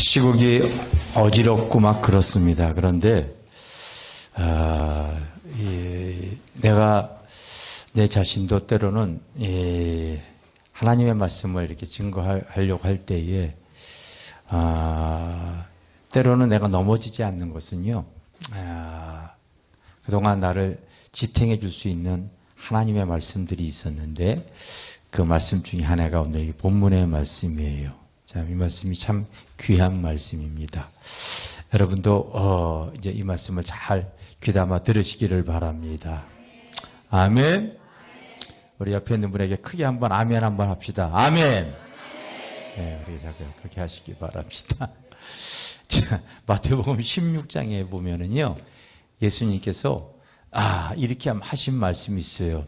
시국이 어지럽고 막 그렇습니다. 그런데 내가 내 자신도 때로는 하나님의 말씀을 이렇게 증거하려고 할 때에 때로는 내가 넘어지지 않는 것은요, 그동안 나를 지탱해 줄 수 있는 하나님의 말씀들이 있었는데 그 말씀 중에 하나가 오늘 이 본문의 말씀이에요. 자, 이 말씀이 참 귀한 말씀입니다. 여러분도 이제 이 말씀을 잘 귀담아 들으시기를 바랍니다. 아멘. 우리 옆에 있는 분에게 크게 한번 아멘 한번 합시다. 아멘. 네, 우리 자꾸 그렇게 하시기 바랍니다. 자, 마태복음 16장에 보면은요, 예수님께서 이렇게 하신 말씀이 있어요.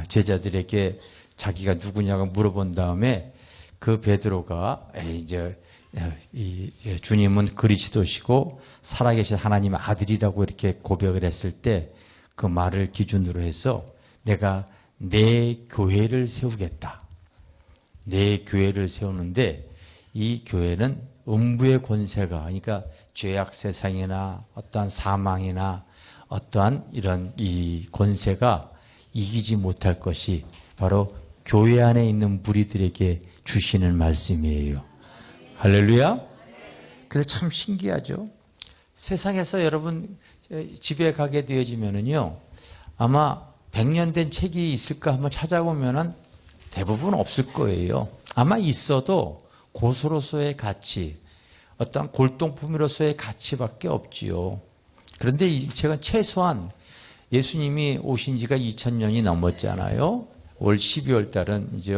제자들에게 자기가 누구냐고 물어본 다음에 그 베드로가 이제 주님은 그리스도시고 살아계신 하나님의 아들이라고 이렇게 고백을 했을 때 그 말을 기준으로 해서 내가 내 교회를 세우겠다. 내 교회를 세우는데 이 교회는 음부의 권세가, 그러니까 죄악 세상이나 어떠한 사망이나 어떠한 이런 이 권세가 이기지 못할 것이 바로 교회 안에 있는 무리들에게 주시는 말씀이에요. 할렐루야. 그래서 참 신기하죠. 세상에서 여러분 집에 가게 되어지면은요, 아마 100년 된 책이 있을까 한번 찾아보면은 대부분 없을 거예요. 아마 있어도 고소로서의 가치, 어떤 골동품으로서의 가치밖에 없지요. 그런데 이 책은 최소한 예수님이 오신 지가 2000년이 넘었잖아요. 올 12월 달은 이제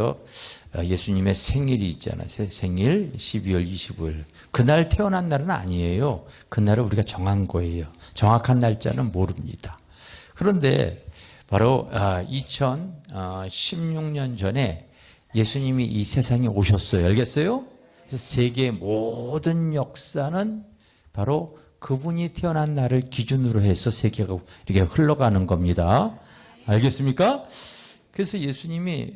예수님의 생일이 있잖아요. 생일 12월 25일. 그날 태어난 날은 아니에요. 그날을 우리가 정한 거예요. 정확한 날짜는 모릅니다. 그런데 바로 2016년 전에 예수님이 이 세상에 오셨어요. 알겠어요? 그래서 세계의 모든 역사는 바로 그분이 태어난 날을 기준으로 해서 세계가 이렇게 흘러가는 겁니다. 알겠습니까? 그래서 예수님이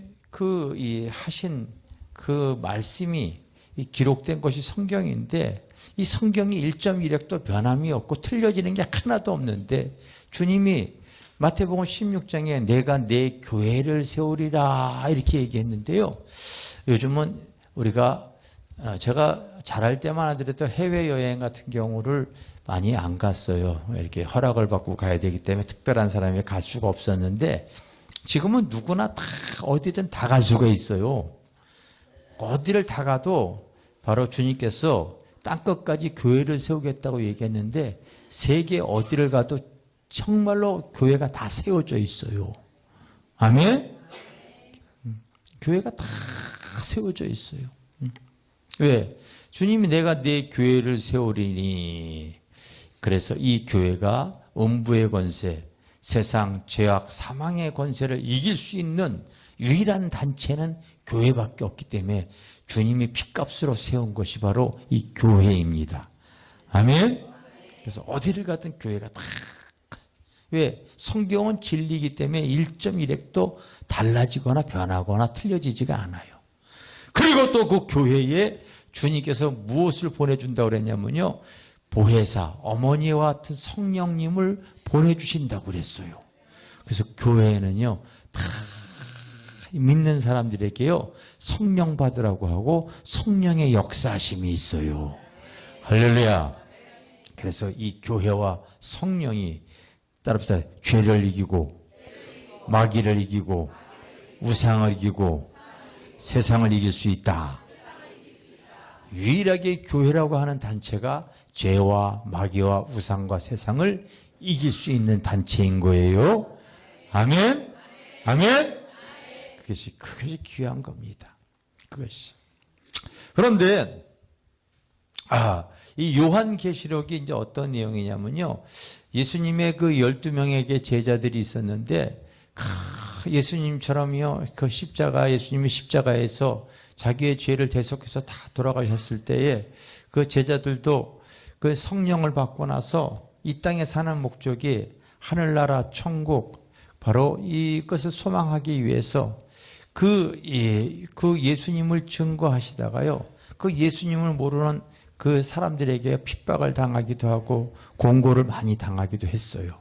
하신 그 말씀이 기록된 것이 성경인데 이 성경이 1.1획도 변함이 없고 틀려지는 게 하나도 없는데 주님이 마태복음 16장에 내가 내 교회를 세우리라 이렇게 얘기했는데요. 요즘은 우리가 제가 잘할 때만 하더라도 해외여행 같은 경우를 많이 안 갔어요. 이렇게 허락을 받고 가야 되기 때문에 특별한 사람이 갈 수가 없었는데 지금은 누구나 다 어디든 다 갈 수가 있어요. 어디를 다 가도 바로 주님께서 땅끝까지 교회를 세우겠다고 얘기했는데 세계 어디를 가도 정말로 교회가 다 세워져 있어요. 아멘? 교회가 다 세워져 있어요. 왜? 주님이 내가 내 교회를 세우리니. 그래서 이 교회가 음부의 권세, 세상 죄악 사망의 권세를 이길 수 있는 유일한 단체는 교회밖에 없기 때문에 주님이 핏값으로 세운 것이 바로 이 교회입니다. 아멘? 그래서 어디를 가든 교회가 다. 왜? 성경은 진리이기 때문에 1.1획도 달라지거나 변하거나 틀려지지가 않아요. 그리고 또 그 교회에 주님께서 무엇을 보내준다고 그랬냐면요, 보혜사, 어머니와 같은 성령님을 보내주신다고 그랬어요. 그래서 교회에는요, 다 믿는 사람들에게요, 성령 받으라고 하고 성령의 역사심이 있어요. 할렐루야. 그래서 이 교회와 성령이 따릅시다. 죄를 이기고 마귀를 이기고 우상을 이기고 세상을 이길 수 있다. 유일하게 교회라고 하는 단체가 죄와 마귀와 우상과 세상을 이길 수 있는 단체인 거예요. 아멘? 아멘? 그것이 귀한 겁니다. 그것이. 그런데 이 요한계시록이 이제 어떤 내용이냐면요, 예수님의 그 12명에게 제자들이 있었는데 예수님처럼요, 그 예수님이 십자가에서 자기의 죄를 대속해서 다 돌아가셨을 때에 그 제자들도 그 성령을 받고 나서 이 땅에 사는 목적이 하늘나라 천국, 바로 이것을 소망하기 위해서 그 예수님을 증거하시다가요, 그 예수님을 모르는 그 사람들에게 핍박을 당하기도 하고 공고를 많이 당하기도 했어요.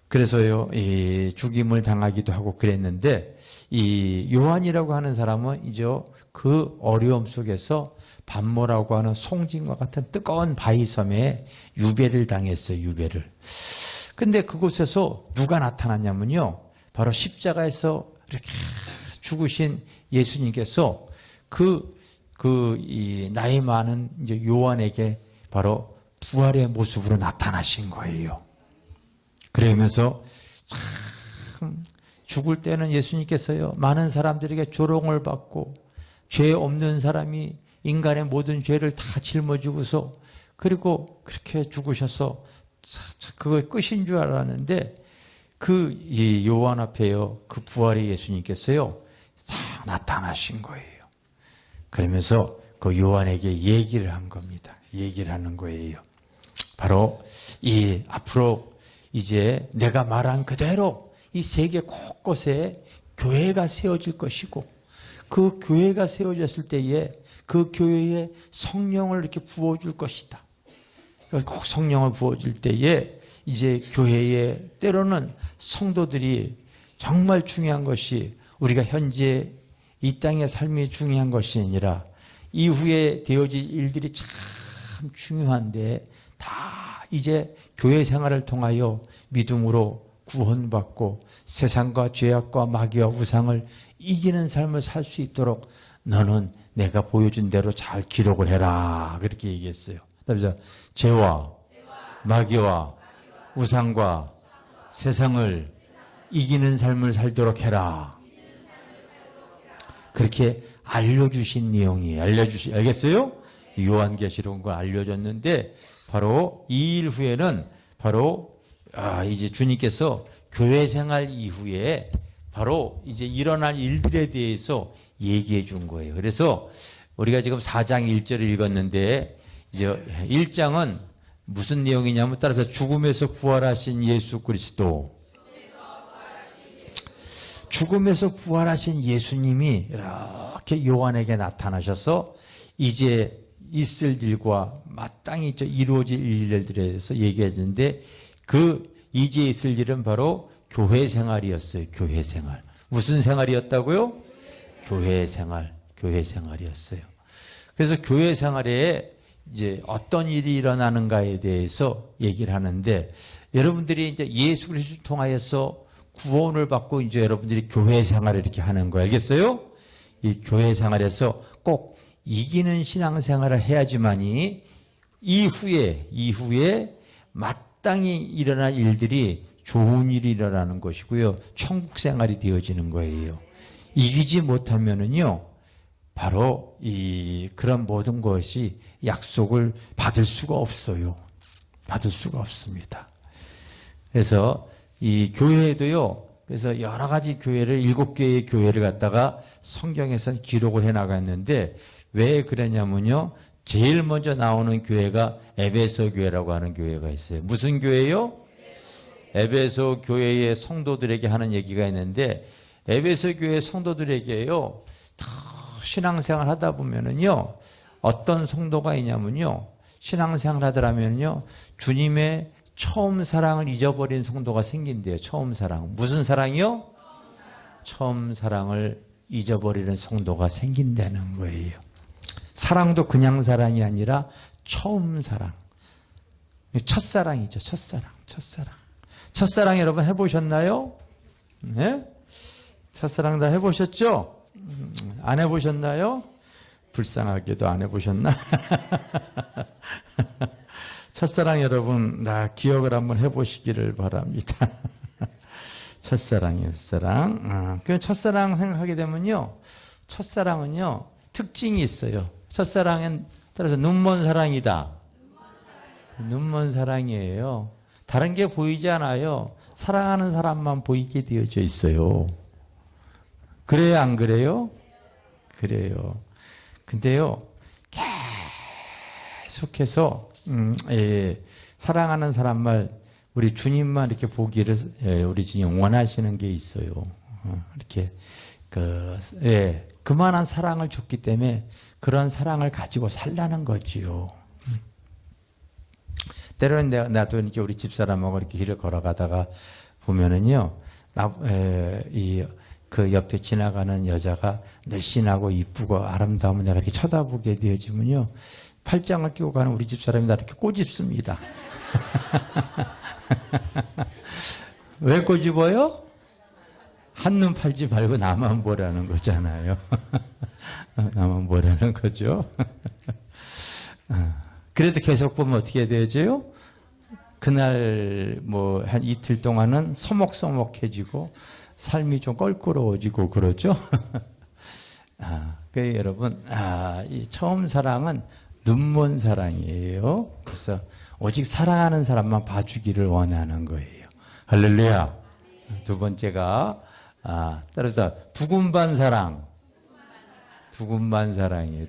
그래서요, 이 죽임을 당하기도 하고 그랬는데, 이 요한이라고 하는 사람은 이제 그 어려움 속에서 반모라고 하는 송진과 같은 뜨거운 바위섬에 유배를 당했어요, 유배를. 근데 그곳에서 누가 나타났냐면요, 바로 십자가에서 이렇게 죽으신 예수님께서 이 나이 많은 이제 요한에게 바로 부활의 모습으로 나타나신 거예요. 그러면서 참 죽을 때는 예수님께서요, 많은 사람들에게 조롱을 받고 죄 없는 사람이 인간의 모든 죄를 다 짊어지고서 그리고 그렇게 죽으셔서 그거 끝인 줄 알았는데 이 요한 앞에요, 그 부활의 예수님께서요 싹 나타나신 거예요. 그러면서 그 요한에게 얘기를 한 겁니다. 얘기를 하는 거예요. 바로 이 앞으로 이제 내가 말한 그대로 이 세계 곳곳에 교회가 세워질 것이고, 그 교회가 세워졌을 때에 그 교회에 성령을 이렇게 부어줄 것이다. 꼭 성령을 부어줄 때에 이제 교회에 때로는 성도들이 정말 중요한 것이 우리가 현재 이 땅의 삶이 중요한 것이 아니라 이후에 되어질 일들이 참 중요한데 다 이제 교회 생활을 통하여 믿음으로 구원받고 세상과 죄악과 마귀와 우상을 이기는 삶을 살 수 있도록 너는 내가 보여준 대로 잘 기록을 해라, 그렇게 얘기했어요. 그래서 죄와 마귀와 우상과 세상을 이기는 삶을 살도록 해라, 그렇게 알려주신 내용이에요. 알겠어요? 요한계시록은 알려줬는데 바로 이 일 후에는 바로 이제 주님께서 교회 생활 이후에 바로 이제 일어날 일들에 대해서 얘기해 준 거예요. 그래서 우리가 지금 4장 1절을 읽었는데 이제 1장은 무슨 내용이냐면 따라서 죽음에서 부활하신 예수 그리스도, 죽음에서 부활하신 예수님이 이렇게 요한에게 나타나셔서 이제 있을 일과 마땅히 이루어질 일들에 대해서 얘기해 주는데 그 이제 있을 일은 바로 교회 생활이었어요. 교회 생활. 무슨 생활이었다고요? 교회 생활. 교회 생활이었어요. 그래서 교회 생활에 이제 어떤 일이 일어나는가에 대해서 얘기를 하는데, 여러분들이 이제 예수 그리스도를 통하여서 구원을 받고 이제 여러분들이 교회 생활을 이렇게 하는 거 알겠어요? 이 교회 생활에서 꼭 이기는 신앙생활을 해야지만이 이후에 마땅히 일어날 일들이 좋은 일이 일어나는 것이고요, 천국 생활이 되어지는 거예요. 이기지 못하면은요, 바로 그런 모든 것이 약속을 받을 수가 없어요. 받을 수가 없습니다. 그래서 이 교회도요, 그래서 여러 가지 교회를 7개의 교회를 갖다가 성경에서 기록을 해 나갔는데 왜 그러냐면요, 제일 먼저 나오는 교회가 에베소 교회라고 하는 교회가 있어요. 무슨 교회요? 에베소 교회의 성도들에게 하는 얘기가 있는데, 에베소 교회 성도들에게요, 신앙생활 하다 보면은요, 어떤 성도가 있냐면요, 신앙생활 하더라면요, 주님의 처음 사랑을 잊어버린 성도가 생긴대요. 처음 사랑. 무슨 사랑이요? 처음 사랑을 잊어버리는 성도가 생긴다는 거예요. 사랑도 그냥 사랑이 아니라 처음 사랑. 첫사랑이죠. 첫사랑. 첫사랑 여러분 해보셨나요? 네? 첫사랑 다 해보셨죠? 안 해보셨나요? 불쌍하게도 안 해보셨나? 첫사랑 여러분, 기억을 한번 해보시기를 바랍니다. 첫사랑이요, 첫사랑. 그 첫사랑 생각하게 되면요, 첫사랑은요, 특징이 있어요. 첫사랑은 따라서 눈먼 사랑이다. 눈먼 사랑이에요. 다른 게 보이지 않아요. 사랑하는 사람만 보이게 되어져 있어요. 그래요, 안 그래요? 그래요. 근데요, 계속해서 사랑하는 사람만, 우리 주님만 이렇게 보기를 우리 주님 원하시는 게 있어요. 이렇게 그만한 사랑을 줬기 때문에 그런 사랑을 가지고 살라는 거지요. 때로는 나도 이렇게 우리 집사람하고 이렇게 길을 걸어가다가 보면은요, 그 옆에 지나가는 여자가 늘씬하고 이쁘고 아름다우면 내가 이렇게 쳐다보게 되어지면요, 팔짱을 끼고 가는 우리 집사람이 나 이렇게 꼬집습니다. 왜 꼬집어요? 한눈 팔지 말고 나만 보라는 거잖아요. 나만 보라는 거죠. 그래도 계속 보면 어떻게 되어져요? 그날 뭐 한 이틀 동안은 서먹서먹해지고 삶이 좀 껄끄러워지고 그러죠. 그래서 여러분, 이 처음 사랑은 눈먼 사랑이에요. 그래서 오직 사랑하는 사람만 봐주기를 원하는 거예요. 할렐루야. 두 번째가 따라서 두군반 사랑. 두군반 사랑이에요.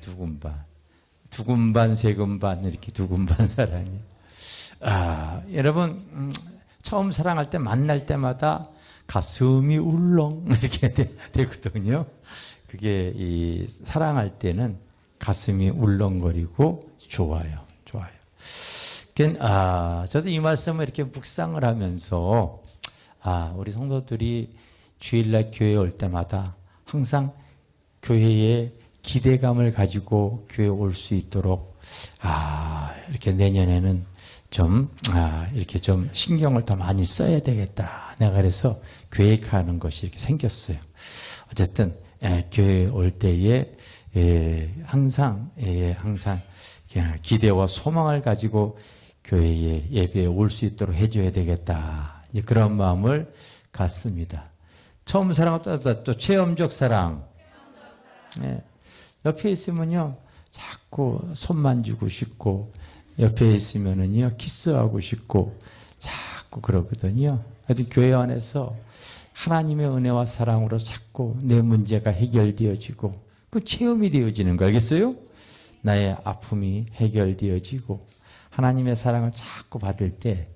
두군반, 세군반 이렇게 두군반 사랑이에요. 여러분, 처음 사랑할 때 만날 때마다 가슴이 울렁 이렇게 되거든요. 그게 이 사랑할 때는 가슴이 울렁거리고 좋아요. 저도 이 말씀을 이렇게 묵상을 하면서 우리 성도들이 주일날 교회에 올 때마다 항상 교회에 기대감을 가지고 교회에 올 수 있도록 이렇게 내년에는 좀 이렇게 좀 신경을 더 많이 써야 되겠다. 내가 그래서 계획하는 것이 이렇게 생겼어요. 어쨌든 교회에 올 때에 항상 기대와 소망을 가지고 교회에 예배에 올 수 있도록 해줘야 되겠다. 이제 그런 마음을 갖습니다. 처음 사랑보다 또 체험적 사랑. 옆에 있으면요, 자꾸 손 만지고 싶고, 옆에 있으면은요, 키스하고 싶고, 자꾸 그러거든요. 하여튼 교회 안에서 하나님의 은혜와 사랑으로 자꾸 내 문제가 해결되어지고, 그 체험이 되어지는 거 알겠어요? 나의 아픔이 해결되어지고, 하나님의 사랑을 자꾸 받을 때,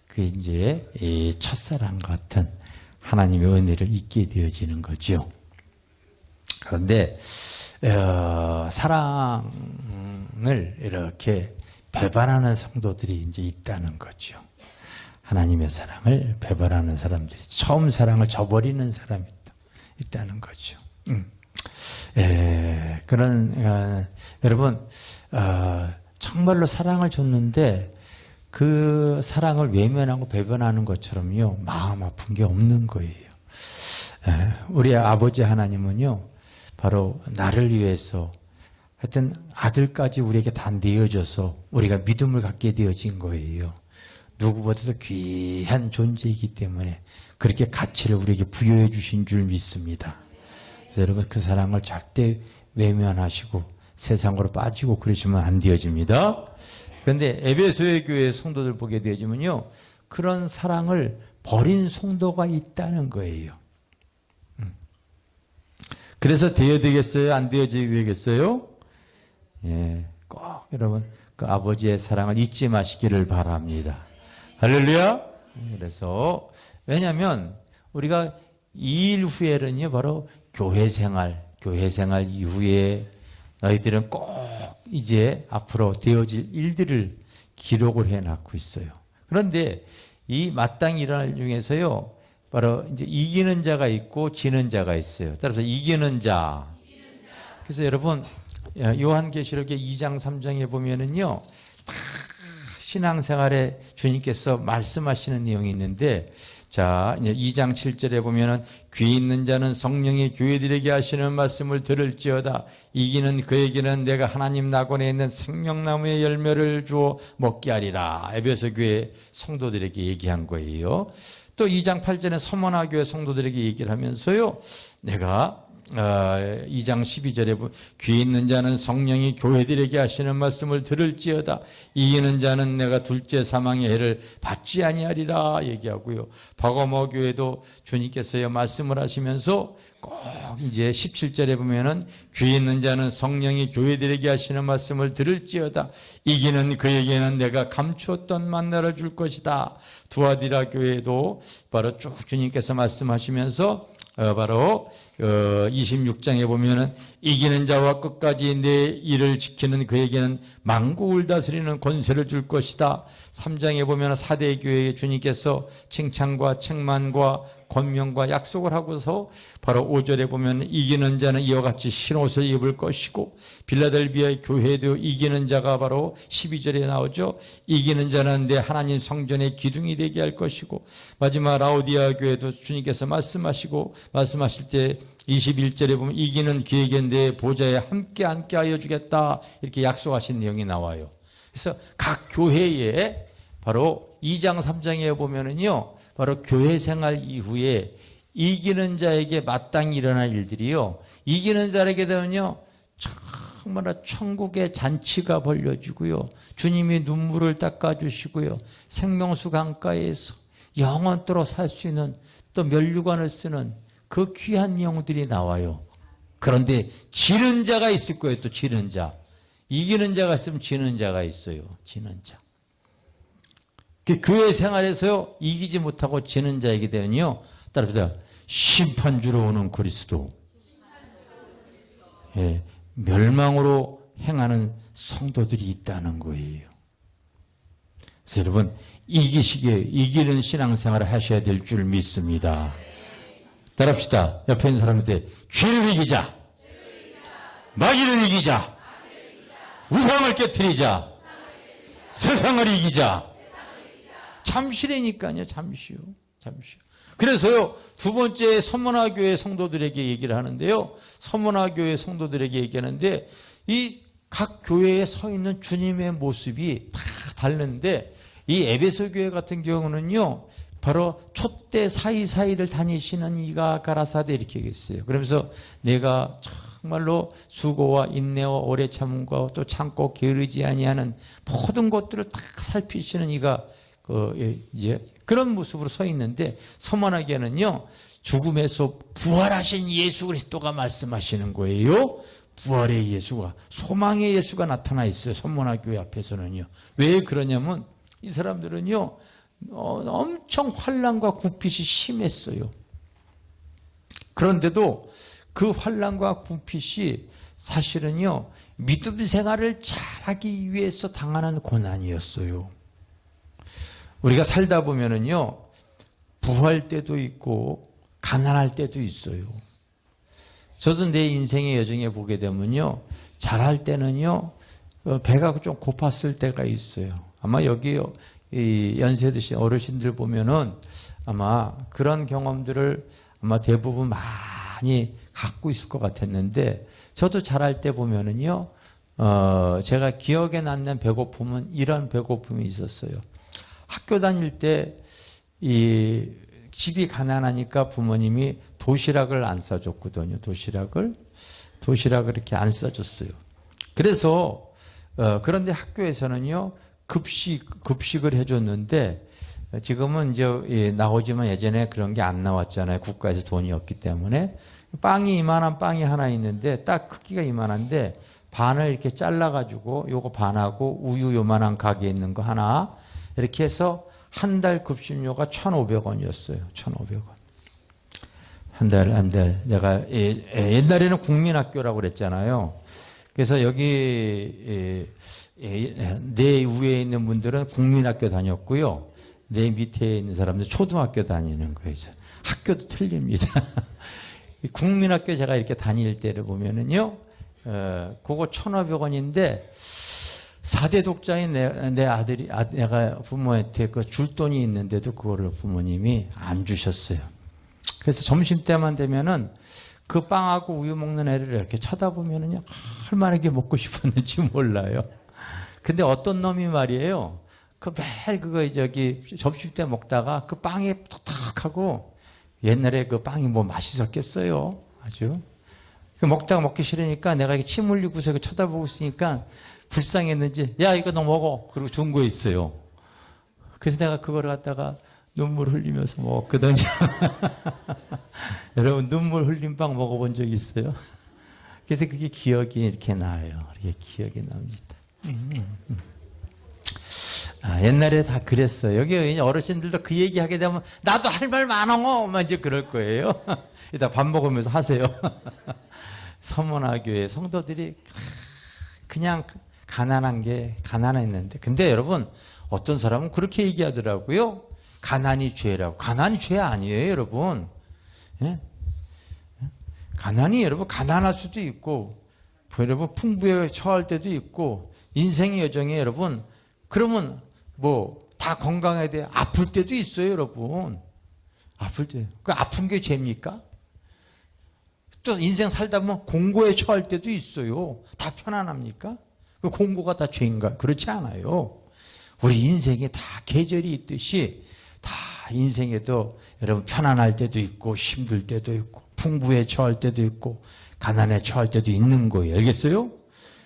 그 이제 이 첫사랑 같은 하나님의 은혜를 잊게 되어지는 거죠. 그런데 사랑을 이렇게 배반하는 성도들이 이제 있다는 거죠. 하나님의 사랑을 배반하는 사람들이, 처음 사랑을 저버리는 사람이 있다는 거죠. 여러분, 정말로 사랑을 줬는데 그 사랑을 외면하고 배반하는 것처럼요, 마음 아픈 게 없는 거예요. 우리 아버지 하나님은요, 바로 나를 위해서 하여튼 아들까지 우리에게 다 내어줘서 우리가 믿음을 갖게 되어진 거예요. 누구보다도 귀한 존재이기 때문에 그렇게 가치를 우리에게 부여해 주신 줄 믿습니다. 그래서 여러분, 그 사랑을 절대 외면하시고 세상으로 빠지고 그러시면 안 되어집니다. 그런데 에베소의 교회 성도들 보게 되어지면요, 그런 사랑을 버린 성도가 있다는 거예요. 그래서 되어야 되겠어요? 안 되어야 되겠어요? 꼭 여러분, 그 아버지의 사랑을 잊지 마시기를 바랍니다. 할렐루야! 그래서, 왜냐하면 우리가 이 일 후에는요, 바로 교회 생활 이후에 너희들은 꼭 이제 앞으로 되어질 일들을 기록을 해놨고 있어요. 그런데 이 마땅히 일어날 중에서요, 바로 이제 이기는 자가 있고 지는 자가 있어요. 따라서 이기는 자. 그래서 여러분, 요한계시록의 2장 3장에 보면은요, 다 신앙생활에 주님께서 말씀하시는 내용이 있는데, 자, 이제 2장 7절에 보면은 귀 있는 자는 성령이 교회들에게 하시는 말씀을 들을지어다. 이기는 그에게는 내가 하나님 낙원에 있는 생명나무의 열매를 주어 먹게 하리라. 에베소 교회 성도들에게 얘기한 거예요. 또 2장 8절에 서머나 교회 성도들에게 얘기를 하면서요, 내가 2장 12절에 귀 있는 자는 성령이 교회들에게 하시는 말씀을 들을지어다. 이기는 자는 내가 둘째 사망의 해를 받지 아니하리라 얘기하고요. 박어머 교회도 주님께서요 말씀을 하시면서 꼭 이제 17절에 보면은 귀 있는 자는 성령이 교회들에게 하시는 말씀을 들을지어다. 이기는 그에게는 내가 감추었던 만나를 줄 것이다. 두아디라 교회도 바로 쭉 주님께서 말씀하시면서 바로 26장에 보면은 이기는 자와 끝까지 내 일을 지키는 그에게는 만국을 다스리는 권세를 줄 것이다. 3장에 보면 사대교회의 주님께서 칭찬과 책망과 권명과 약속을 하고서 바로 5절에 보면 이기는 자는 이와 같이 흰옷을 입을 것이고, 빌라델비아의 교회도 이기는 자가 바로 12절에 나오죠. 이기는 자는 내 하나님 성전의 기둥이 되게 할 것이고, 마지막 라오디아 교회도 주님께서 말씀하실 때 21절에 보면 이기는 그에게 내 보좌에 함께 앉게 하여 주겠다, 이렇게 약속하신 내용이 나와요. 그래서 각 교회에 바로 2장 3장에 보면은요, 바로 교회 생활 이후에 이기는 자에게 마땅히 일어날 일들이요, 이기는 자에게 되면요 정말 천국의 잔치가 벌려지고요, 주님이 눈물을 닦아주시고요, 생명수 강가에서 영원토록 살 수 있는 또 면류관을 쓰는 그 귀한 영들이 나와요. 그런데 지는 자가 있을 거예요. 또 지는 자, 이기는 자가 있으면 지는 자가 있어요. 지는 자. 교회 생활에서 이기지 못하고 지는 자에게 되면요, 따라서 심판주로 오는 그리스도, 예, 멸망으로 행하는 성도들이 있다는 거예요. 그래서 여러분, 이기는 신앙생활을 하셔야 될 줄 믿습니다. 따라합시다. 옆에 있는 사람한테 죄를 이기자, 마귀를 이기자, 우상을 깨트리자, 세상을 이기자. 잠시라니까요. 잠시요. 그래서요, 두 번째 서문화교회 성도들에게 얘기를 하는데요, 서문화교회 성도들에게 얘기하는데 이 각 교회에 서 있는 주님의 모습이 다 다른데, 이 에베소 교회 같은 경우는요 바로 촛대 사이사이를 다니시는 이가 가라사대, 이렇게 얘기했어요. 그러면서 내가 정말로 수고와 인내와 오래 참음과 또 참고 게으르지 아니하는 모든 것들을 다 살피시는 이가 이제 그런 모습으로 서 있는데, 서문화교회는요 죽음에서 부활하신 예수 그리스도가 말씀하시는 거예요. 부활의 예수가, 소망의 예수가 나타나 있어요. 서문화교회 앞에서는요. 왜 그러냐면 이 사람들은요 엄청 환난과 궁핍이 심했어요. 그런데도 그 환난과 궁핍이 사실은요 믿음 생활을 잘하기 위해서 당하는 고난이었어요. 우리가 살다 보면은요 부할 때도 있고 가난할 때도 있어요. 저도 내 인생의 여정에 보게 되면요, 잘할 때는요 배가 좀 고팠을 때가 있어요. 아마 여기 이 연세 드신 어르신들 보면은 아마 그런 경험들을 아마 대부분 많이 갖고 있을 것 같았는데, 저도 잘할 때 보면은요 제가 기억에 남는 배고픔은 이런 배고픔이 있었어요. 학교 다닐 때 이 집이 가난하니까 부모님이 도시락을 안 싸줬거든요. 도시락을 이렇게 안 싸줬어요. 그래서 그런데 학교에서는요 급식을 해줬는데, 지금은 이제 나오지만 예전에 그런 게 안 나왔잖아요. 국가에서 돈이 없기 때문에. 빵이 이만한 빵이 하나 있는데 딱 크기가 이만한데 반을 이렇게 잘라가지고 요거 반하고 우유 요만한 가게에 있는 거 하나, 이렇게 해서 한 달 급식료가 1,500원이었어요. 1,500원. 한 달. 내가 옛날에는 국민학교라고 그랬잖아요. 그래서 여기 내 위에 있는 분들은 국민학교 다녔고요, 내 밑에 있는 사람들 초등학교 다니는 거예요. 학교도 틀립니다. 국민학교 제가 이렇게 다닐 때를 보면은요, 그거 1,500원인데 4대 독자인 내 아들이, 내가 부모한테 그 줄 돈이 있는데도 그거를 부모님이 안 주셨어요. 그래서 점심때만 되면은 그 빵하고 우유 먹는 애를 이렇게 쳐다보면은요, 얼마나 이게 먹고 싶었는지 몰라요. 근데 어떤 놈이 말이에요, 그 매일 그거 저기 접시 때 먹다가 그 빵이 톡톡하고, 옛날에 그 빵이 뭐 맛있었겠어요. 아주. 먹다가 먹기 싫으니까 내가 이렇게 침 흘리고서 쳐다보고 있으니까 불쌍했는지, 야, 이거 너 먹어. 그리고 준 거 있어요. 그래서 내가 그거를 갖다가 눈물 흘리면서 먹었거든요. 여러분, 눈물 흘린 빵 먹어본 적 있어요? 그래서 그게 기억이 이렇게 나요. 이렇게 기억이 납니다. 옛날에 다 그랬어요. 여기 어르신들도 그 얘기 하게 되면 나도 할 말 많어. 막 이제 그럴 거예요. 이따 밥 먹으면서 하세요. 서문화교회 성도들이 그냥 가난한 게 가난했는데, 근데 여러분 어떤 사람은 그렇게 얘기하더라고요. 가난이 죄라고. 가난이 죄 아니에요, 여러분. 예? 가난이 여러분 가난할 수도 있고, 여러분 풍부에 처할 때도 있고, 인생의 여정에 여러분 그러면 뭐 다 건강해야 돼. 아플 때도 있어요, 여러분. 아플 때. 그 아픈 게 죄입니까? 또 인생 살다 보면 공고에 처할 때도 있어요. 다 편안합니까? 그 공고가 다 죄인가? 그렇지 않아요. 우리 인생에 다 계절이 있듯이 다 인생에도 여러분 편안할 때도 있고 힘들 때도 있고 풍부에 처할 때도 있고 가난에 처할 때도 있는 거예요. 알겠어요?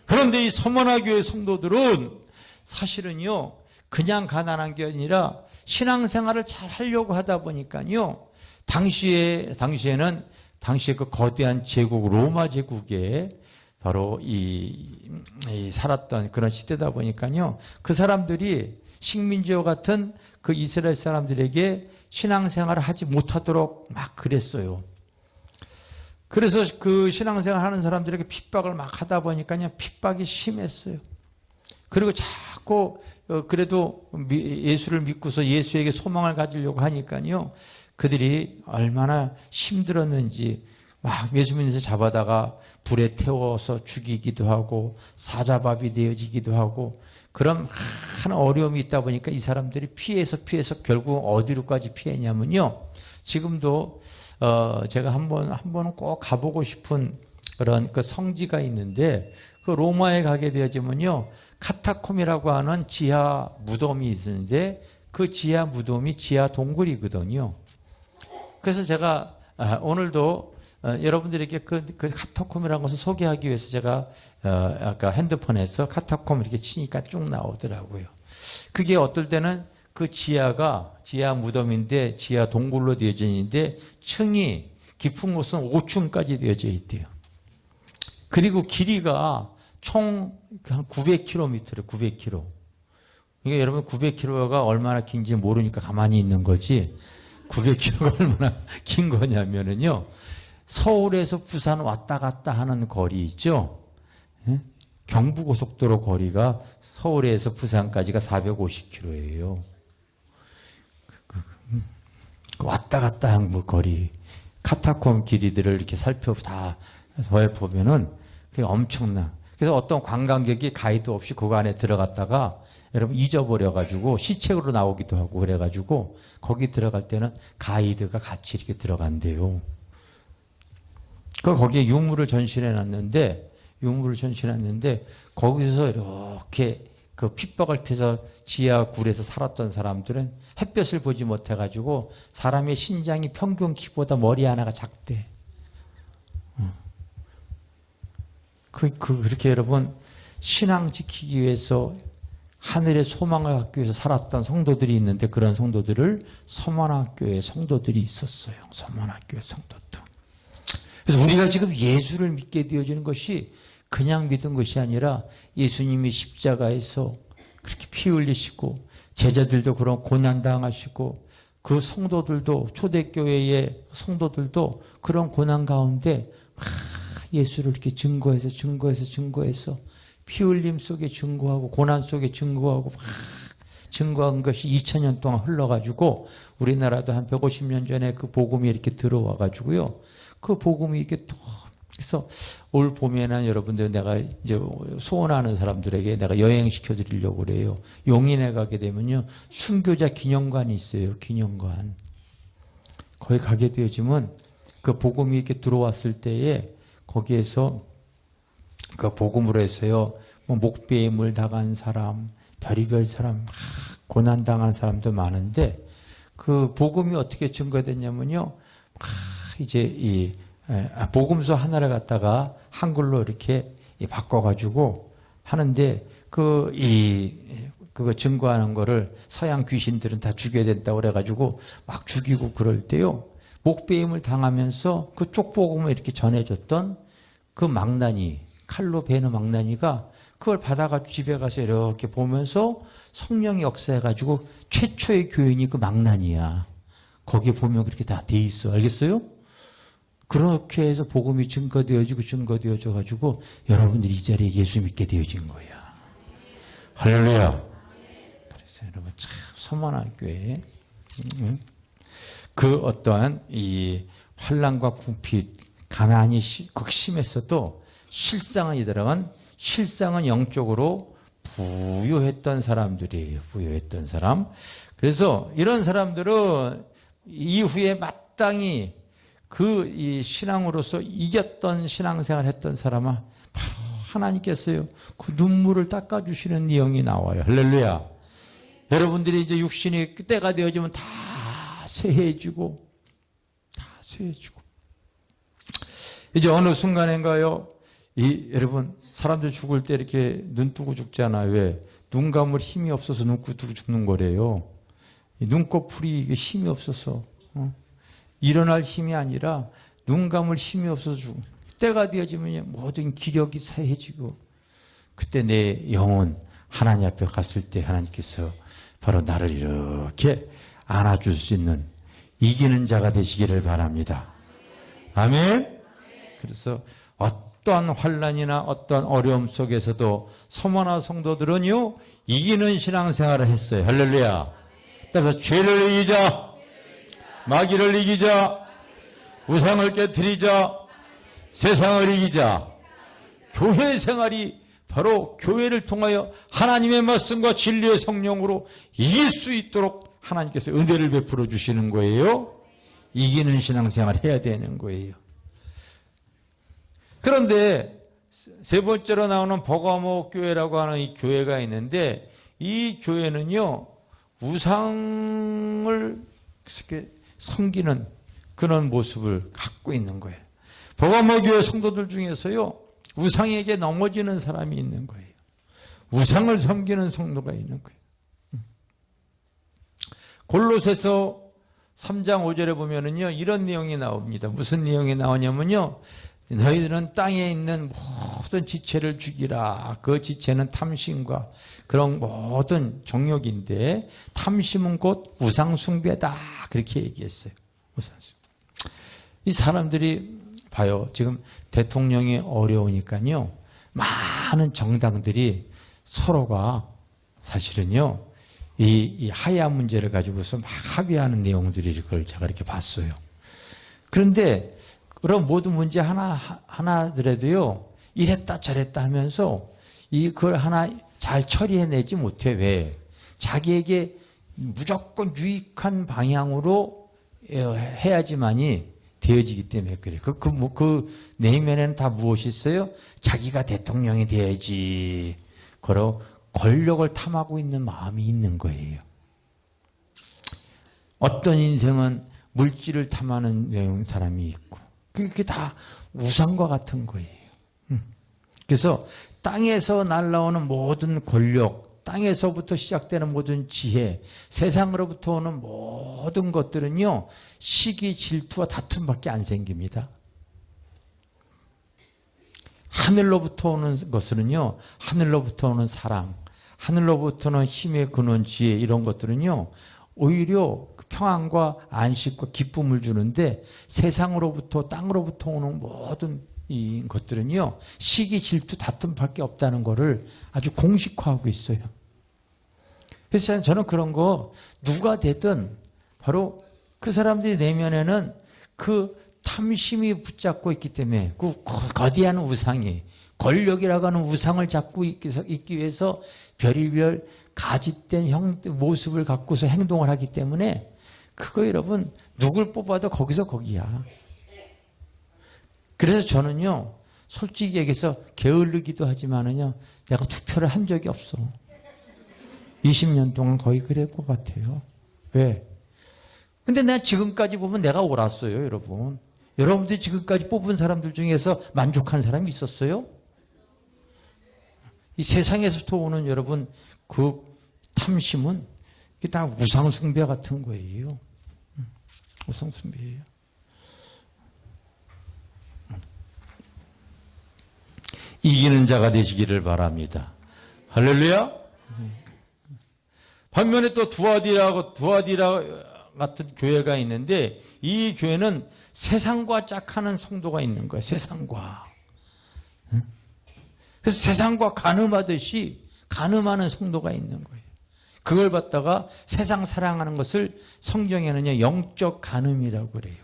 그런데 이 서문화교회 성도들은 사실은요, 그냥 가난한 게 아니라 신앙생활을 잘 하려고 하다 보니까요, 당시에는 당시에 그 거대한 제국, 로마 제국에 바로 살았던 그런 시대다 보니까요, 그 사람들이 식민지와 같은 그 이스라엘 사람들에게 신앙생활을 하지 못하도록 막 그랬어요. 그래서 그 신앙생활 하는 사람들에게 핍박을 막 하다 보니까요, 핍박이 심했어요. 그리고 자꾸 그래도 예수를 믿고서 예수에게 소망을 가지려고 하니까요, 그들이 얼마나 힘들었는지 막 예수 믿는 데 잡아다가 불에 태워서 죽이기도 하고 사자밥이 되어지기도 하고, 그런 한 어려움이 있다 보니까 이 사람들이 피해서 결국 어디로까지 피했냐면요, 지금도 제가 한 번은 꼭 가보고 싶은 그런 그 성지가 있는데, 그 로마에 가게 되어지면요, 카타콤이라고 하는 지하 무덤이 있는데, 그 지하 무덤이 지하 동굴이거든요. 그래서 제가 오늘도 여러분들에게 그 카타콤이라는 것을 소개하기 위해서 제가 아까 핸드폰에서 카타콤 이렇게 치니까 쭉 나오더라고요. 그게 어떨 때는 그 지하 무덤인데 지하 동굴로 되어져 있는데 층이 깊은 곳은 5층까지 되어져 있대요. 그리고 길이가 총 한 900km래요. 900km. 이게 여러분 900km가 얼마나 긴지 모르니까 가만히 있는 거지, 900km가 얼마나 긴 거냐면은요, 서울에서 부산 왔다 갔다 하는 거리 있죠? 예? 경부고속도로 거리가 서울에서 부산까지가 450km예요. 왔다 갔다 한 그 거리, 카타콤 길이들을 이렇게 살펴보면은 그게 엄청나. 그래서 어떤 관광객이 가이드 없이 그 안에 들어갔다가 여러분 잊어버려가지고 시책으로 나오기도 하고 그래가지고 거기 들어갈 때는 가이드가 같이 이렇게 들어간대요. 거기에 유물을 전시해 놨는데 거기서 이렇게 그 핍박을 피해서 지하 굴에서 살았던 사람들은 햇볕을 보지 못해가지고 사람의 신장이 평균 키보다 머리 하나가 작대. 그렇게 여러분 신앙 지키기 위해서 하늘의 소망을 갖기 위해서 살았던 성도들이 있는데, 그런 성도들을 서문화교회 성도들이 있었어요. 서문화교회 성도들. 그래서 우리가 지금 예수를 믿게 되어지는 것이 그냥 믿은 것이 아니라 예수님이 십자가에서 그렇게 피 흘리시고 제자들도 그런 고난당하시고 그 성도들도 초대교회의 성도들도 그런 고난 가운데 예수를 이렇게 증거해서 피 흘림 속에 증거하고 고난 속에 증거하고 막 증거한 것이 2000년 동안 흘러가지고 우리나라도 한 150년 전에 그 복음이 이렇게 들어와가지고요. 그 복음이 이렇게 또 그래서 올 봄에는 여러분들 내가 이제 소원하는 사람들에게 내가 여행시켜 드리려고 그래요. 용인에 가게 되면요, 순교자 기념관이 있어요. 기념관. 거기 가게 되어지면 그 복음이 이렇게 들어왔을 때에 거기에서 그 복음으로 해서요, 뭐 목배임을 당한 사람, 별의별 사람, 고난당한 사람도 많은데, 그 복음이 어떻게 증거됐냐면요, 이제 이 복음서 하나를 갖다가 한글로 이렇게 바꿔가지고 하는데, 그거 증거하는 거를 서양 귀신들은 다 죽여야 된다고 그래가지고 막 죽이고 그럴 때요, 목배임을 당하면서 그 쪽복음을 이렇게 전해줬던 그 망나니, 칼로 베는 망나니가 그걸 받아가지고 집에 가서 이렇게 보면서 성령이 역사해가지고 최초의 교인이 그 망난이야. 거기에 보면 그렇게 다 돼 있어. 알겠어요? 그렇게 해서 복음이 증거되어져 가지고 여러분들이 이 자리에 예수 믿게 되어진 거야. 할렐루야. 그래서 여러분 참 소만한 교회. 그 어떠한 이 환난과 궁핍, 가난이 극심했어도 실상은 영적으로 부유했던 사람들이에요. 부유했던 사람. 그래서 이런 사람들은 이후에 마땅히 그 이 신앙으로서 이겼던 신앙생활 했던 사람은 바로 하나님께서요. 그 눈물을 닦아주시는 내용이 나와요. 할렐루야. 여러분들이 이제 육신이 때가 되어지면 다 쇠해지고 이제 어느 순간인가요? 여러분 사람들 죽을 때 이렇게 눈 뜨고 죽잖아요. 왜? 눈 감을 힘이 없어서 눈 뜨고 죽는 거래요. 눈꺼풀이 힘이 없어서 일어날 힘이 아니라 눈 감을 힘이 없어서 죽는. 때가 되어지면 모든 기력이 사해지고 그때 내 영혼 하나님 앞에 갔을 때 하나님께서 바로 나를 이렇게 안아줄 수 있는 이기는 자가 되시기를 바랍니다. 아멘. 그래서 어떠한 환난이나 어떠한 어려움 속에서도 서머나 성도들은요 이기는 신앙생활을 했어요. 할렐루야. 따라서 죄를 이기자, 마귀를 이기자, 우상을 깨트리자, 세상을 이기자. 교회 생활이 바로 교회를 통하여 하나님의 말씀과 진리의 성령으로 이길 수 있도록 하나님께서 은혜를 베풀어 주시는 거예요. 이기는 신앙생활을 해야 되는 거예요. 그런데 세 번째로 나오는 버가모 교회라고 하는 이 교회가 있는데 이 교회는요 우상을 섬기는 그런 모습을 갖고 있는 거예요. 버가모 교회 성도들 중에서요 우상에게 넘어지는 사람이 있는 거예요. 우상을 섬기는 성도가 있는 거예요. 골로새서 3장 5절에 보면은요 이런 내용이 나옵니다. 무슨 내용이 나오냐면요 너희들은 땅에 있는 모든 지체를 죽이라. 그 지체는 탐심과 그런 모든 정욕인데 탐심은 곧 우상숭배다. 그렇게 얘기했어요. 우상숭배. 이 사람들이 봐요. 지금 대통령이 어려우니까요. 많은 정당들이 서로가 사실은요. 이 하야 문제를 가지고서 막 합의하는 내용들이 그걸 제가 이렇게 봤어요. 그런데 그런 모든 문제 하나더라도요, 이랬다 저랬다 하면서 그걸 하나 잘 처리해내지 못해. 왜? 자기에게 무조건 유익한 방향으로 해야지만이 되어지기 때문에 그래. 그 내면에는 다 무엇이 있어요? 자기가 대통령이 돼야지. 그러 권력을 탐하고 있는 마음이 있는 거예요. 어떤 인생은 물질을 탐하는 사람이 있고, 그게 다 우상과 같은 거예요. 그래서 땅에서 날라오는 모든 권력, 땅에서부터 시작되는 모든 지혜, 세상으로부터 오는 모든 것들은요, 시기, 질투와 다툼밖에 안 생깁니다. 하늘로부터 오는 것은요, 하늘로부터 오는 사랑, 하늘로부터는 힘의 근원, 지혜, 이런 것들은요, 오히려 평안과 안식과 기쁨을 주는데 세상으로부터 땅으로부터 오는 모든 이 것들은요 시기, 질투, 다툼밖에 없다는 것을 아주 공식화하고 있어요. 그래서 저는 그런 거 누가 되든 바로 그 사람들의 내면에는 그 탐심이 붙잡고 있기 때문에 그 거대한 우상이 권력이라고 하는 우상을 잡고 있기 위해서 별의별 가짓된 모습을 갖고서 행동을 하기 때문에 그거 여러분 누굴 뽑아도 거기서 거기야. 그래서 저는요 솔직히 얘기해서 게을르기도 하지만은요 내가 투표를 한 적이 없어. 20년 동안 거의 그럴 것 같아요. 왜? 근데 내가 지금까지 보면 내가 옳았어요. 여러분 여러분들이 지금까지 뽑은 사람들 중에서 만족한 사람이 있었어요? 이 세상에서부터 오는 여러분 그 탐심은 이게 다 우상숭배 같은 거예요. 우상숭배예요. 이기는 자가 되시기를 바랍니다. 할렐루야. 반면에 또 두아디라 같은 교회가 있는데 이 교회는 세상과 짝하는 성도가 있는 거예요. 세상과. 그래서 세상과 간음하듯이 간음하는 성도가 있는 거예요. 그걸 갖다가 세상 사랑하는 것을 성경에는요 영적 간음이라고 그래요.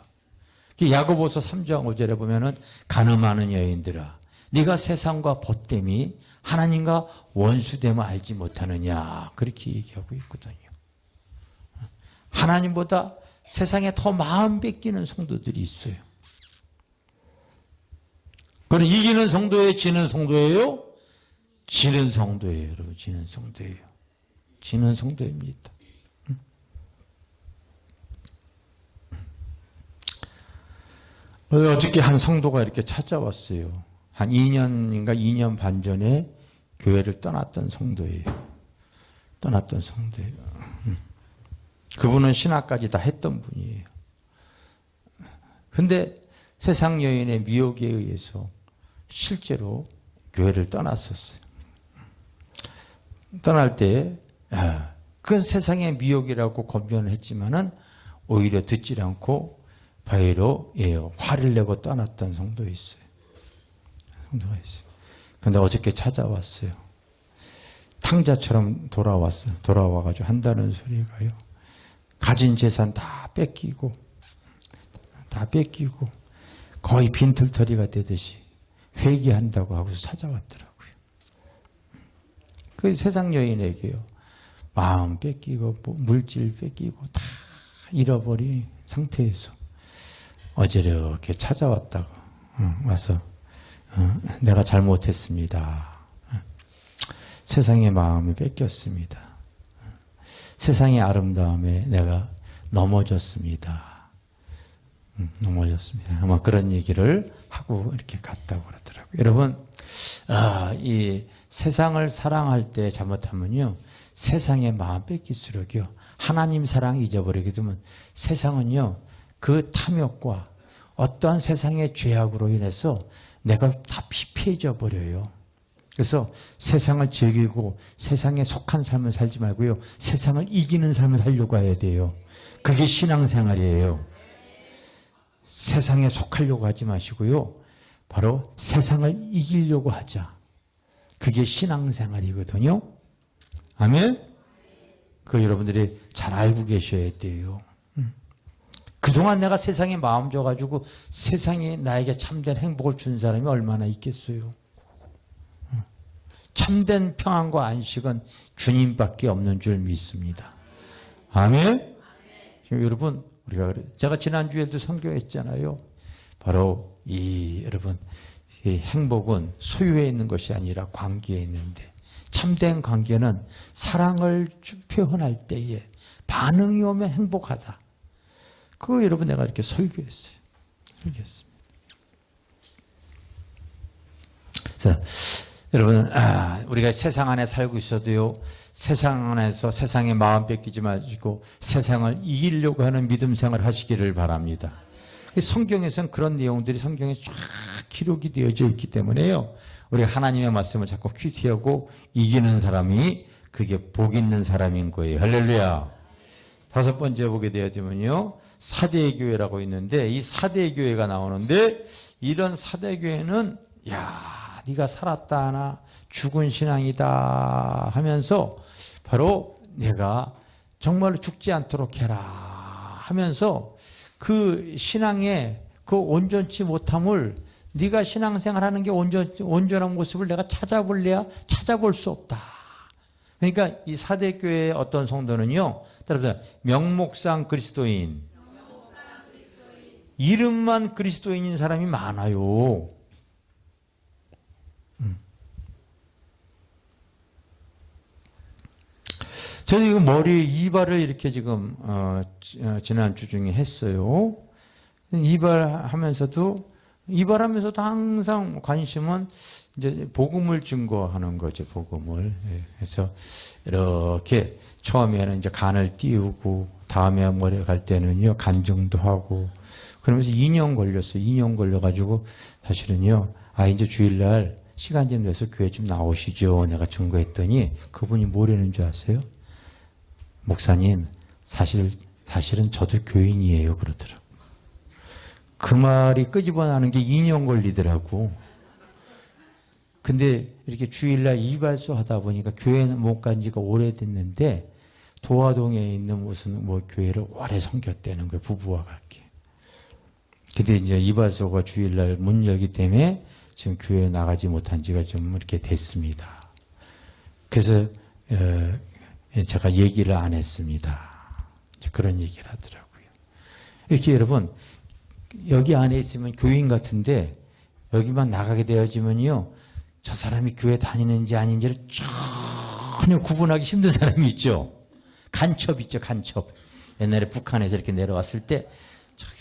야고보서 3장 5절에 보면은 간음하는 여인들아 네가 세상과 벗됨이 하나님과 원수됨을 알지 못하느냐 그렇게 얘기하고 있거든요. 하나님보다 세상에 더 마음 뺏기는 성도들이 있어요. 그럼 이기는 성도예요? 지는 성도예요? 지는 성도예요. 여러분 지는 성도예요. 지는 성도입니다. 어저께 한 성도가 이렇게 찾아왔어요. 한 2년인가 2년 반 전에 교회를 떠났던 성도예요. 떠났던 성도예요. 그분은 신학까지 다 했던 분이에요. 근데 세상 여인의 미혹에 의해서 실제로 교회를 떠났었어요. 떠날 때 그건 세상의 미혹이라고 권면을 했지만은 오히려 듣지 않고 바위로 화를 내고 떠났던 성도가 있어요. 성도가 있어요. 근데 어저께 찾아왔어요. 탕자처럼 돌아왔어요. 돌아와가지고 한다는 소리가요. 가진 재산 다 뺏기고 거의 빈털터리가 되듯이 회개한다고 하고서 찾아왔더라고요. 그 세상 여인에게요. 마음 뺏기고 물질 뺏기고 다 잃어버린 상태에서 어제 이렇게 찾아왔다고 와서 내가 잘못했습니다. 세상의 마음이 뺏겼습니다. 세상의 아름다움에 내가 넘어졌습니다. 넘어졌습니다. 아마 그런 얘기를 하고 이렇게 갔다고 그러더라고요. 여러분, 이 세상을 사랑할 때 잘못하면요, 세상의 마음 뺏길수록요, 하나님 사랑 잊어버리게 되면 세상은요, 그 탐욕과 어떠한 세상의 죄악으로 인해서 내가 다 피폐해져 버려요. 그래서 세상을 즐기고 세상에 속한 삶을 살지 말고요. 세상을 이기는 삶을 살려고 해야 돼요. 그게 신앙생활이에요. 세상에 속하려고 하지 마시고요. 바로 세상을 이기려고 하자. 그게 신앙생활이거든요. 아멘? 그걸 여러분들이 잘 알고 계셔야 돼요. 그동안 내가 세상에 마음 줘가지고 세상에 나에게 참된 행복을 준 사람이 얼마나 있겠어요. 참된 평안과 안식은 주님밖에 없는 줄 믿습니다. 아멘? 지금 여러분, 제가 지난주에도 선교했잖아요. 바로 여러분, 이 행복은 소유에 있는 것이 아니라 관계에 있는데, 참된 관계는 사랑을 표현할 때에 반응이 오면 행복하다. 그거 여러분 내가 이렇게 설교했어요. 설교했습니다. 그래서 여러분, 우리가 세상 안에 살고 있어도요, 세상 안에서 세상에 마음 뺏기지 마시고 세상을 이기려고 하는 믿음 생활 하시기를 바랍니다. 성경에서는 그런 내용들이 성경에 쫙 기록이 되어져 있기 때문에요. 우리가 하나님의 말씀을 자꾸 큐티하고 이기는 사람이 그게 복 있는 사람인 거예요. 할렐루야. 다섯 번째 보게 되면요. 사대교회라고 있는데 이 사대교회가 나오는데 이런 사대교회는 네가 살았다 하나 죽은 신앙이다 하면서 바로 내가 정말로 죽지 않도록 해라 하면서 그 신앙의 그 온전치 못함을 네가 신앙생활하는 게 온전한 모습을 내가 찾아볼래야 찾아볼 수 없다. 그러니까 이 사대교회의 어떤 성도는요, 따라서 명목상 그리스도인, 이름만 그리스도인인 사람이 많아요. 저는 지금 머리에 이발을 이렇게 지금 지난주 중에 했어요. 이발하면서도 항상 관심은 이제 복음을 증거하는 거죠. 복음을. 그래서 이렇게 처음에는 이제 간을 띄우고 다음에 머리 갈 때는요 간증도 하고 그러면서 2년 걸렸어요. 2년 걸려가지고 사실은요 이제 주일날 시간 좀 내서 교회 좀 나오시죠. 내가 증거했더니 그분이 뭐라는 줄 아세요? 목사님, 사실은 저도 교인이에요. 그러더라고. 그 말이 끄집어나는 게 2년 걸리더라고. 근데 이렇게 주일날 이발소 하다 보니까 교회는 못 간 지가 오래됐는데 도화동에 있는 무슨 뭐 교회를 오래 섬겼다는 거예요. 부부와 함께. 근데 이제 이발소가 주일날 문 열기 때문에 지금 교회에 나가지 못한 지가 좀 이렇게 됐습니다. 그래서 제가 얘기를 안 했습니다. 그런 얘기를 하더라고요. 이렇게 여러분 여기 안에 있으면 교인 같은데 여기만 나가게 되어지면요. 저 사람이 교회 다니는지 아닌지를 전혀 구분하기 힘든 사람이 있죠. 간첩 있죠. 간첩. 옛날에 북한에서 이렇게 내려왔을 때 저기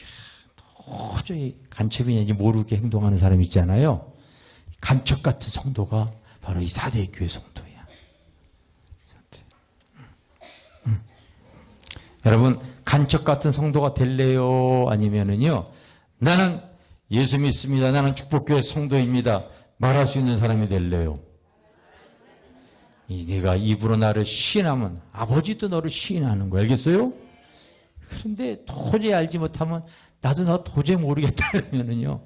도저히 간첩이냐는지 모르게 행동하는 사람 있잖아요. 간첩 같은 성도가 바로 이 4대 교회 성도야. 여러분 간첩 같은 성도가 될래요? 아니면은요 나는 예수 믿습니다. 나는 축복교회 성도입니다. 말할 수 있는 사람이 될래요? 네가 입으로 나를 시인하면 아버지도 너를 시인하는 거야. 알겠어요? 그런데 도저히 알지 못하면 나도 너 도저히 모르겠다 그러면은요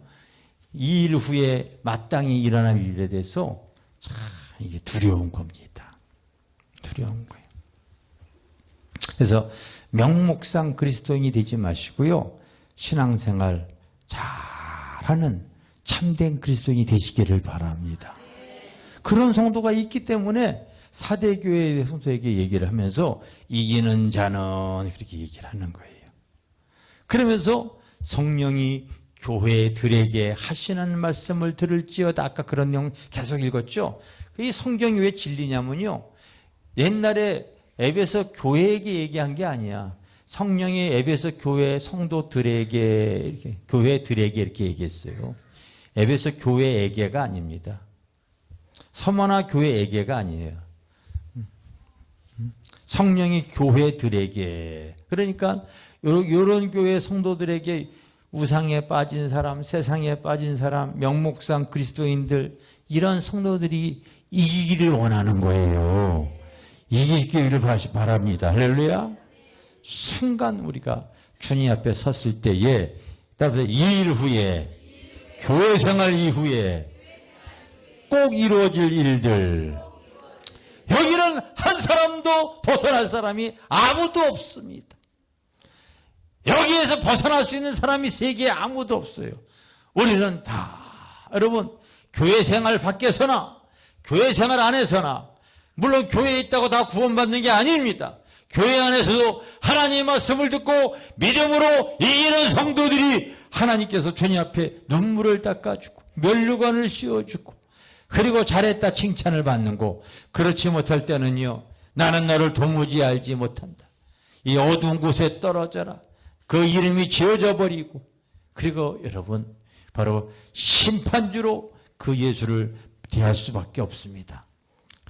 이 일 후에 마땅히 일어날 일에 대해서 참 이게 두려운 겁니다. 두려운 거예요. 그래서 명목상 그리스도인이 되지 마시고요. 신앙생활 잘하는 참된 그리스도인이 되시기를 바랍니다. 그런 성도가 있기 때문에 4대 교회의 성도에게 얘기를 하면서 이기는 자는 그렇게 얘기를 하는 거예요. 그러면서 성령이 교회들에게 하시는 말씀을 들을지어다. 아까 그런 내용 계속 읽었죠. 이 성경이 왜 진리냐면요. 옛날에 에베소 교회에게 얘기한 게 아니야. 성령이 에베소 교회 성도들에게 이렇게 교회들에게 이렇게 얘기했어요. 에베소 교회에게가 아닙니다. 서머나 교회에게가 아니에요. 성령이 교회들에게. 그러니까 이런 교회 성도들에게 우상에 빠진 사람, 세상에 빠진 사람, 명목상 그리스도인들 이런 성도들이 이기기를 원하는 거예요. 이기기를 바랍니다. 할렐루야. 순간 우리가 주님 앞에 섰을 때에 따라서 이 일 후에 교회 생활 이후에 꼭 이루어질 일들 여기는 한 사람도 벗어날 사람이 아무도 없습니다. 여기에서 벗어날 수 있는 사람이 세계에 아무도 없어요. 우리는 다 여러분 교회 생활 밖에서나 교회 생활 안에서나 물론 교회에 있다고 다 구원받는 게 아닙니다. 교회 안에서도 하나님의 말씀을 듣고 믿음으로 이기는 성도들이 하나님께서 주님 앞에 눈물을 닦아주고 면류관을 씌워주고 그리고 잘했다 칭찬을 받는 거. 그렇지 못할 때는요. 나는 너를 도무지 알지 못한다. 이 어두운 곳에 떨어져라. 그 이름이 지어져 버리고 그리고 여러분 바로 심판주로 그 예수를 대할 수밖에 없습니다.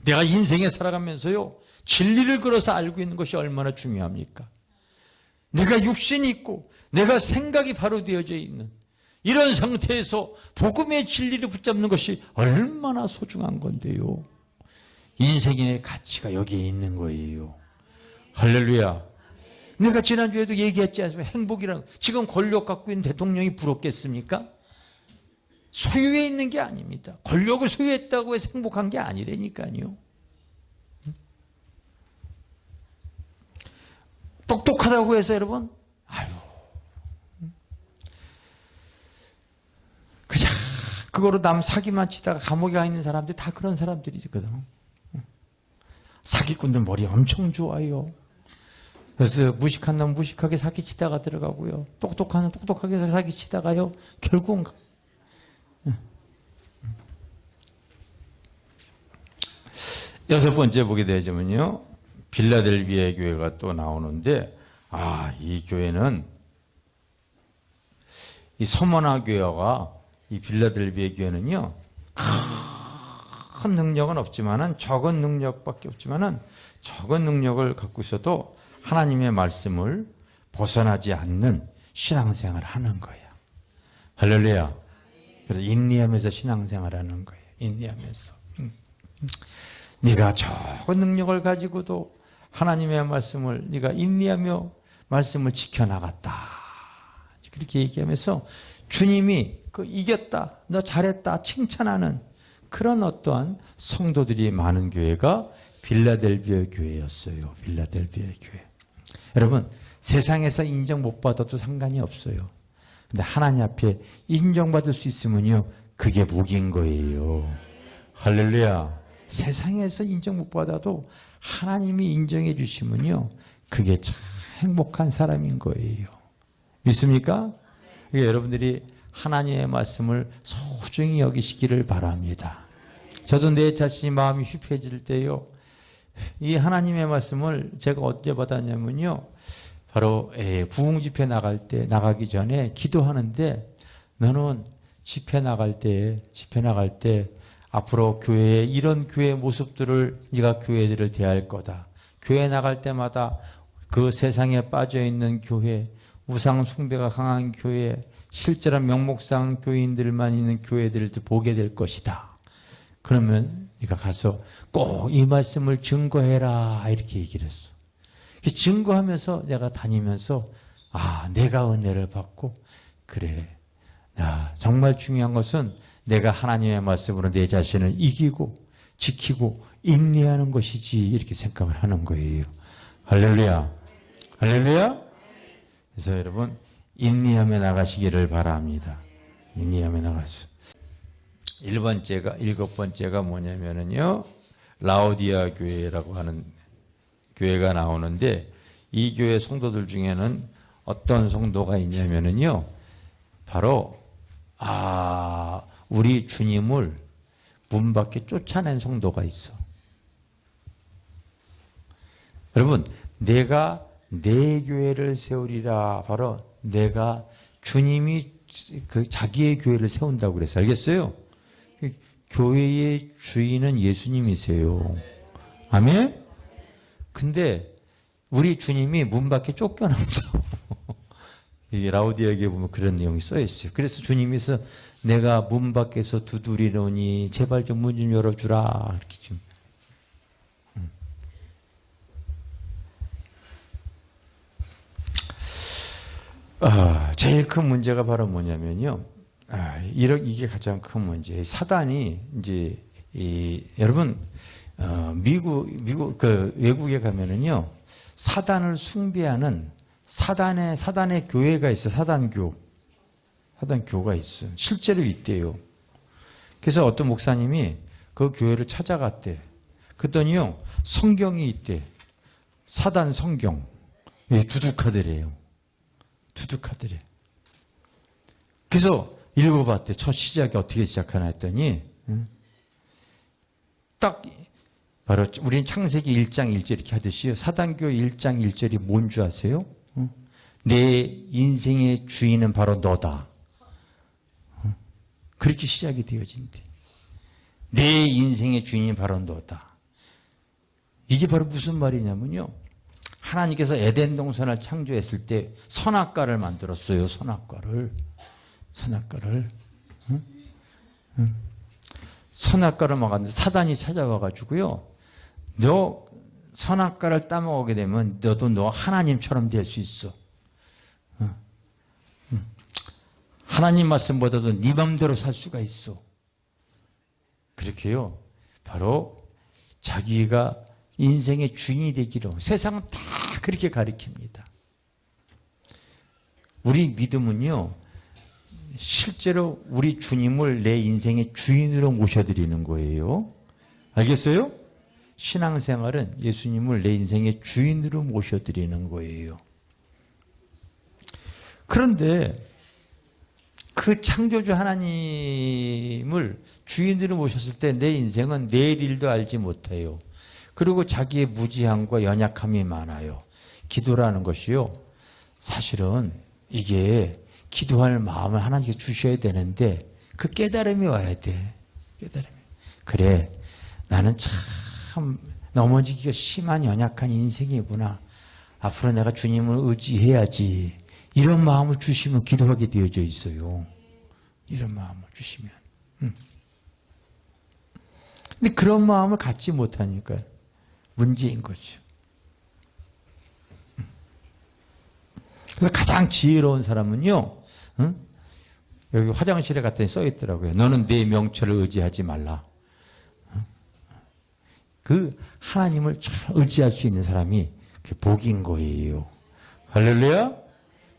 내가 인생에 살아가면서요. 진리를 걸어서 알고 있는 것이 얼마나 중요합니까? 내가 육신이 있고 내가 생각이 바로 되어져 있는 이런 상태에서 복음의 진리를 붙잡는 것이 얼마나 소중한 건데요. 인생의 가치가 여기에 있는 거예요. 할렐루야. 내가 지난주에도 얘기했지 않습니까? 행복이라고. 지금 권력 갖고 있는 대통령이 부럽겠습니까? 소유에 있는 게 아닙니다. 권력을 소유했다고 해서 행복한 게 아니라니까요. 똑똑하다고 해서 여러분, 그냥 그거로 남 사기만 치다가 감옥에 가 있는 사람들이 다 그런 사람들이거든. 사기꾼들 머리 엄청 좋아요. 그래서 무식한 놈 무식하게 사기치다가 들어가고요. 똑똑한 놈 똑똑하게 사기치다가요. 결국은 여섯 번째 보게 되자면요. 빌라델비아 교회가 또 나오는데 이 교회는 이 서머나 교회가 이 빌라델비아 교회는요. 큰 능력은 없지만은 적은 능력밖에 없지만은 적은 능력을 갖고 있어도 하나님의 말씀을 벗어나지 않는 신앙생활을 하는 거예요. 할렐루야. 그래서 인내하면서 신앙생활을 하는 거예요. 인내하면서. 네가 적은 능력을 가지고도 하나님의 말씀을 네가 인내하며 말씀을 지켜나갔다. 그렇게 얘기하면서 주님이 그 이겼다, 너 잘했다 칭찬하는 그런 어떠한 성도들이 많은 교회가 빌라델비아 교회였어요. 빌라델비아 교회. 여러분, 세상에서 인정 못 받아도 상관이 없어요. 근데 하나님 앞에 인정받을 수 있으면요, 그게 복인 거예요. 할렐루야. 세상에서 인정 못 받아도 하나님이 인정해 주시면요, 그게 참 행복한 사람인 거예요. 믿습니까? 여러분들이 하나님의 말씀을 소중히 여기시기를 바랍니다. 저도 내 자신이 마음이 휘폐해질 때요, 이 하나님의 말씀을 제가 어떻게 받았냐면요, 바로 부흥 집회 나가기 전에 기도하는데, 너는 집회 나갈 때 앞으로 교회에 이런 교회 모습들을 네가 교회들을 대할 거다. 교회 나갈 때마다 그 세상에 빠져 있는 교회, 우상 숭배가 강한 교회, 실제로 명목상 교인들만 있는 교회들을 보게 될 것이다. 그러면 네가 가서 꼭 이 말씀을 증거해라, 이렇게 얘기를 했어. 증거하면서 내가 다니면서 내가 은혜를 받고, 그래, 정말 중요한 것은 내가 하나님의 말씀으로 내 자신을 이기고 지키고 인내하는 것이지, 이렇게 생각을 하는 거예요. 할렐루야. 할렐루야. 그래서 여러분, 인내하며 나가시기를 바랍니다. 인내하며 나가시오. 일곱 번째가 뭐냐면은요, 라오디아 교회라고 하는 교회가 나오는데, 이 교회 성도들 중에는 어떤 성도가 있냐면은요, 바로 우리 주님을 문 밖에 쫓아낸 성도가 있어. 여러분, 내가 내 교회를 세우리라. 바로 내가 주님이 자기의 교회를 세운다고 그랬어요. 알겠어요? 교회의 주인은 예수님이세요. 아멘? 근데 우리 주님이 문 밖에 쫓겨났어. 이 라오디아에게 보면 그런 내용이 써 있어요. 그래서 주님께서 내가 문 밖에서 두드리노니 제발 좀 문 좀 열어주라. 이렇게 좀. 제일 큰 문제가 바로 뭐냐면요. 이게 가장 큰 문제예요. 사단이 이제 여러분 미국 외국에 가면은요, 사단을 숭배하는 사단의 교회가 있어요. 사단교가 있어요. 실제로 있대요. 그래서 어떤 목사님이 그 교회를 찾아갔대. 그랬더니요, 성경이 있대. 사단 성경. 두둑하더래요. 두둑하더래. 그래서 읽어봤대. 첫 시작이 어떻게 시작하나 했더니, 딱 바로 우리는 창세기 1장 1절 이렇게 하듯이요, 사단교 1장 1절이 뭔 줄 아세요? 내 인생의 주인은 바로 너다. 그렇게 시작이 되어진대. 내 인생의 주인이 바로 너다. 이게 바로 무슨 말이냐면요, 하나님께서 에덴 동산을 창조했을 때 선악과를 만들었어요. 선악과를. 선악과를 먹었는데 사단이 찾아와가지고요, 너 선악과를 따먹게 되면 너도 하나님처럼 될 수 있어. 하나님 말씀보다도 네 맘대로 살 수가 있어. 그렇게요, 바로 자기가 인생의 주인이 되기로. 세상은 다 그렇게 가르칩니다. 우리 믿음은요, 실제로 우리 주님을 내 인생의 주인으로 모셔드리는 거예요. 알겠어요? 신앙생활은 예수님을 내 인생의 주인으로 모셔드리는 거예요. 그런데 그 창조주 하나님을 주인으로 모셨을 때 내 인생은 내일 일도 알지 못해요. 그리고 자기의 무지함과 연약함이 많아요. 기도라는 것이요, 사실은 이게 기도할 마음을 하나님께 주셔야 되는데 그 깨달음이 와야 돼. 깨달음이. 그래, 나는 참 넘어지기가 심한 연약한 인생이구나. 앞으로 내가 주님을 의지해야지. 이런 마음을 주시면 기도하게 되어져 있어요. 이런 마음을 주시면. 근데 그런 마음을 갖지 못하니까 문제인 거죠. 그래서 가장 지혜로운 사람은요, 응? 여기 화장실에 갔더니 써 있더라고요. 너는 내 명철을 의지하지 말라. 그 하나님을 잘 의지할 수 있는 사람이 그게 복인 거예요. 할렐루야?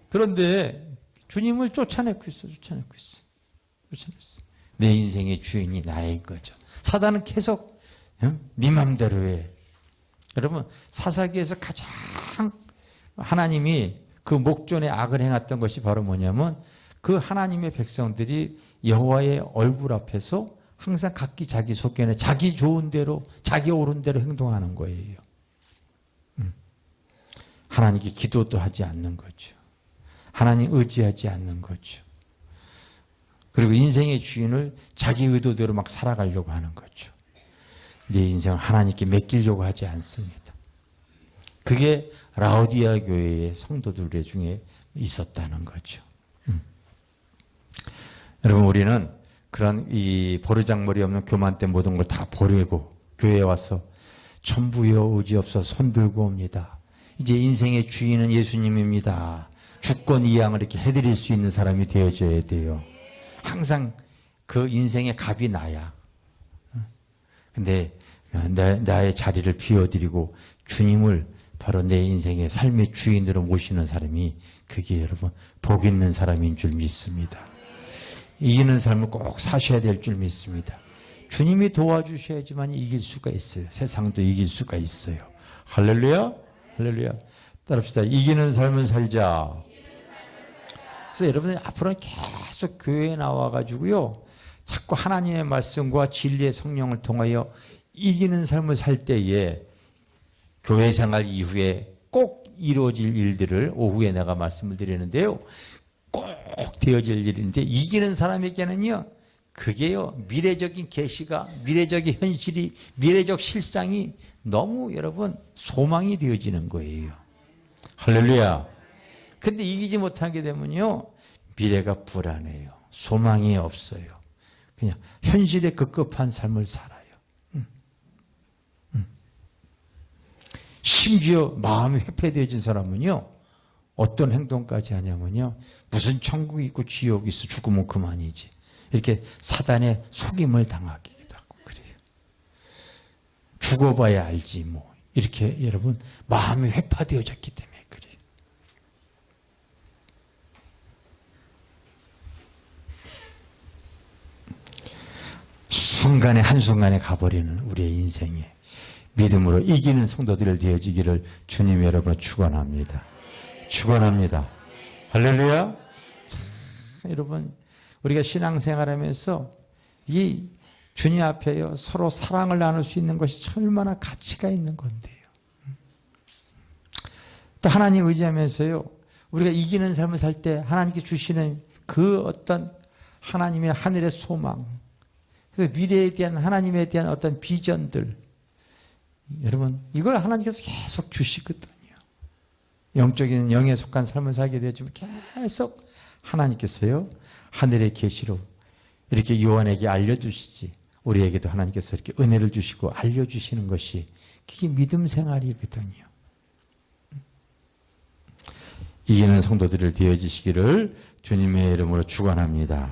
그런데 주님을 쫓아내고 있어. 쫓아냈어. 내 인생의 주인이 나인 거죠. 사단은 계속 네 맘대로 해. 여러분, 사사기에서 가장 하나님이 그 목전에 악을 행했던 것이 바로 뭐냐면 그 하나님의 백성들이 여호와의 얼굴 앞에서 항상 각기 자기 속견에 자기 좋은 대로 자기 옳은 대로 행동하는 거예요. 하나님께 기도도 하지 않는 거죠. 하나님 의지하지 않는 거죠. 그리고 인생의 주인을 자기 의도대로 막 살아가려고 하는 거죠. 내 인생을 하나님께 맡기려고 하지 않습니다. 그게 라오디아 교회의 성도들 중에 있었다는 거죠. 여러분, 우리는 그런 이 버르장머리 없는 교만 때 모든 걸 다 버리고 교회에 와서 천부여 의지없어 손들고 옵니다. 이제 인생의 주인은 예수님입니다. 주권 이양을 이렇게 해드릴 수 있는 사람이 되어져야 돼요. 항상 그 인생의 갑이 나야. 근데 나의 자리를 비워드리고 주님을 바로 내 인생의 삶의 주인으로 모시는 사람이 그게 여러분 복 있는 사람인 줄 믿습니다. 이기는 삶을 꼭 사셔야 될 줄 믿습니다. 주님이 도와주셔야지만 이길 수가 있어요. 세상도 이길 수가 있어요. 할렐루야. 할렐루야. 따라합시다. 이기는 삶을 살자. 그래서 여러분이 앞으로는 계속 교회에 나와가지고요, 자꾸 하나님의 말씀과 진리의 성령을 통하여 이기는 삶을 살 때에 교회 생활 이후에 꼭 이루어질 일들을 오후에 내가 말씀을 드리는데요, 꼭 되어질 일인데 이기는 사람에게는요, 그게요, 미래적인 계시가, 미래적인 현실이, 미래적 실상이 너무 여러분 소망이 되어지는 거예요. 할렐루야. 근데 이기지 못하게 되면요, 미래가 불안해요. 소망이 없어요. 그냥 현실에 급급한 삶을 살아요. 심지어 마음이 회폐되어진 사람은요, 어떤 행동까지 하냐면요, 무슨 천국이 있고 지옥이 있어, 죽으면 그만이지, 이렇게 사단의 속임을 당하기도 하고 그래요. 죽어봐야 알지 뭐, 이렇게 여러분 마음이 회파되어졌기 때문에 그래요. 순간에 한순간에 가버리는 우리의 인생에 믿음으로 이기는 성도들 되어지기를 주님 여러분 축원합니다. 축원합니다. 할렐루야. 참, 여러분 우리가 신앙생활하면서 이 주님 앞에요, 서로 사랑을 나눌 수 있는 것이 얼마나 가치가 있는 건데요. 또 하나님 의지하면서요, 우리가 이기는 삶을 살 때 하나님께 주시는 그 어떤 하나님의 하늘의 소망, 그래서 미래에 대한 하나님에 대한 어떤 비전들, 여러분 이걸 하나님께서 계속 주시거든요. 영적인 영에 속한 삶을 살게 되지만 계속 하나님께서요, 하늘의 계시로 이렇게 요한에게 알려주시지, 우리에게도 하나님께서 이렇게 은혜를 주시고 알려주시는 것이 그게 믿음 생활이거든요. 이기는 성도들을 되어지시기를 주님의 이름으로 축원합니다.